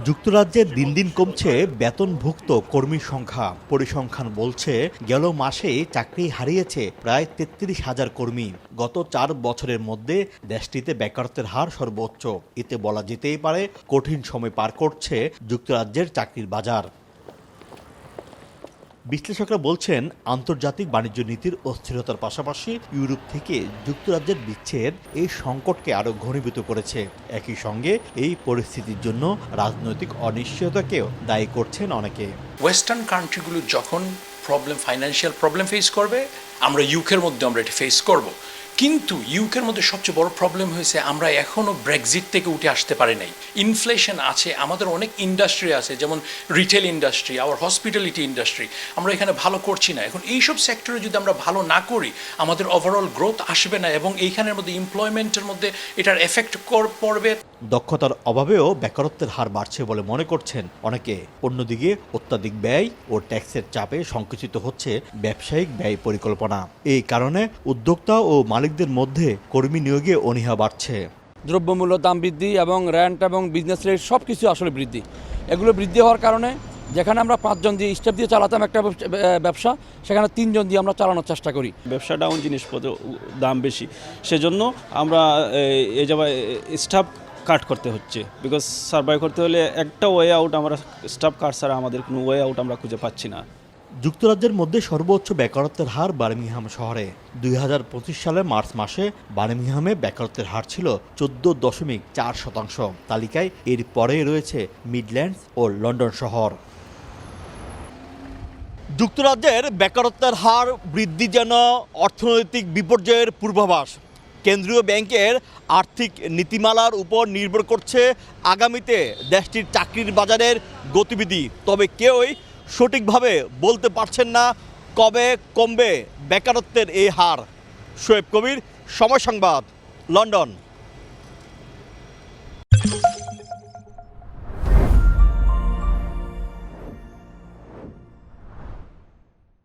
যুক্তরাজ্যে দিন দিন কমছে বেতনভুক্ত কর্মীর সংখ্যা। পরিসংখ্যান বলছে গেল মাসে চাকরি হারিয়েছে প্রায় ৩৩,০০০ কর্মী। গত ৪ বছরের মধ্যে দেশটিতে বেকারত্বের হার সর্বোচ্চ। এতে বলা যেতেই পারে কঠিন সময় পার করছে যুক্তরাজ্যের চাকরির বাজার। বিশ্লেষকরা বলছেন আন্তর্জাতিক বাণিজ্য নীতির অস্থিরতার পাশাপাশি ইউরোপ থেকে যুক্তরাজ্যের বিচ্ছেদ এই সংকটকে আরও ঘনীভূত করেছে। একই সঙ্গে এই পরিস্থিতির জন্য রাজনৈতিক অনিশ্চয়তাকেও দায়ী করছেন অনেকে। ওয়েস্টার্ন কান্ট্রিগুলো যখন ফাইন্যান্সিয়াল প্রবলেম ফেস করবে, আমরা ইউকের মধ্যে আমরা এটা ফেস করব। কিন্তু ইউকের মধ্যে সবচেয়ে বড় প্রবলেম হয়েছে আমরা এখনও ব্রেক্সিট থেকে উঠে আসতে পারি নাই। ইনফ্লেশন আছে, আমাদের অনেক ইন্ডাস্ট্রি আছে, যেমন রিটেল ইন্ডাস্ট্রি, আবার হসপিটালিটি ইন্ডাস্ট্রি, আমরা এখানে ভালো করছি না। এখন এইসব সেক্টরে যদি আমরা ভালো না করি, আমাদের ওভারঅল গ্রোথ আসবে না এবং এইখানের মধ্যে এমপ্লয়মেন্টের মধ্যে এটার এফেক্ট পড়বে। দক্ষতার অভাবেও বেকারত্বের হার বাড়ছে বলে মনে করছেন অনেকে। অন্যদিকে অত্যাধিক ব্যয় ও ট্যাক্সের চাপে সংকুচিত হচ্ছে ব্যবসায়িক ব্যয় পরিকল্পনা। এই কারণে উদ্যোক্তা ও মালিকদের মধ্যে কর্মী নিয়োগে অনীহা বাড়ছে। দ্রব্যমূল্য দাম বৃদ্ধি এবং রেন্ট এবং বিজনেস রেট সব কিছু আসলে বৃদ্ধি। এগুলো বৃদ্ধি হওয়ার কারণে যেখানে আমরা 5 জন দিয়ে স্টাফ দিয়ে চালাতাম একটা ব্যবসা, সেখানে 3 জন দিয়ে আমরা চালানোর চেষ্টা করি। ব্যবসা ডাউন, জিনিসপত্র দাম বেশি, সেজন্য আমরা এই জায়গায় স্টাফ কাট করতে হচ্ছে। বিকজ সার্ভাইভ করতে হলে একটা ওয়ে আউট, আমরা স্টাফ কাট ছাড়া আমাদের কোনো ওয়ে আউট আমরা খুঁজে পাচ্ছি না। যুক্তরাজ্যের মধ্যে সর্বোচ্চ বেকারত্বের হার বার্মিংহাম শহরে। 2025 সালের মার্চ মাসে বার্মিংহামে বেকারত্বের হার ছিল 14.4%। তালিকায় এর পরে রয়েছে মিডল্যান্ডস ও লন্ডন শহর। যুক্তরাজ্যের বেকারত্বের হার বৃদ্ধি যেন অর্থনৈতিক বিপর্যয়ের পূর্বাভাস। কেন্দ্রীয় ব্যাংকের আর্থিক নীতিমালার উপর নির্ভর করছে আগামীতে দেশটির চাকরির বাজারের গতিবিধি। তবে কেউই সঠিকভাবে বলতে পারছেন না কবে কমবে বেকারত্বের এই হার। শোয়েব কবির, সময় সংবাদ, লন্ডন।